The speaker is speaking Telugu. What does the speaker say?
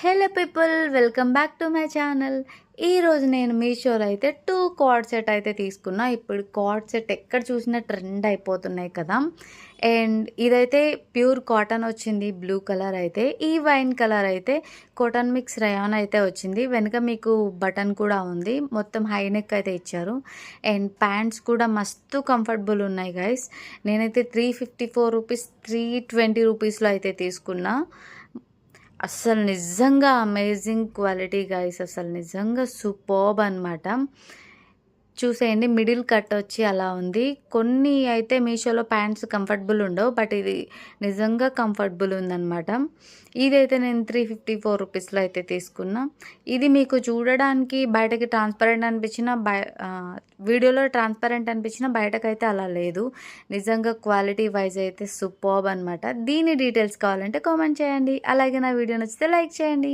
Hello people, welcome back to my channel. ఈరోజు నేను మీషోలో అయితే 2 కార్డ్ సెట్ అయితే తీసుకున్నా. ఇప్పుడు కార్డ్ సెట్ ఎక్కడ చూసినా ట్రెండ్ అయిపోతున్నాయి కదా. అండ్ ఇదైతే ప్యూర్ కాటన్ వచ్చింది, బ్లూ కలర్ అయితే. ఈ వైన్ కలర్ అయితే కాటన్ మిక్స్ రయాన్ అయితే వచ్చింది. వెనుక మీకు బటన్ కూడా ఉంది, మొత్తం హై నెక్ అయితే ఇచ్చారు. అండ్ ప్యాంట్స్ కూడా మస్తు కంఫర్టబుల్ ఉన్నాయి గైస్. నేనైతే 354 రూపీస్ 320 రూపీస్లో అయితే తీసుకున్నా. అస్సలు నిజంగా అమేజింగ్ క్వాలిటీ గైస్, అసలు నిజంగా సూపర్బ్ అనమాట. చూసేయండి, మిడిల్ కట్ వచ్చి అలా ఉంది. కొన్ని అయితే మీషోలో ప్యాంట్స్ కంఫర్టబుల్ ఉండవు, బట్ ఇది నిజంగా కంఫర్టబుల్ ఉందన్నమాట. ఇదైతే నేను 354 రూపీస్లో అయితే తీసుకున్నా. ఇది మీకు చూడడానికి బయటకి ట్రాన్స్పరెంట్ అనిపించిన, వీడియోలో ట్రాన్స్పరెంట్ అనిపించిన, బయటకైతే అలా లేదు. నిజంగా క్వాలిటీ వైజ్ అయితే సూపర్బ్ అనమాట. దీని డీటెయిల్స్ కావాలంటే కామెంట్ చేయండి. అలాగే నా వీడియో నచ్చితే లైక్ చేయండి.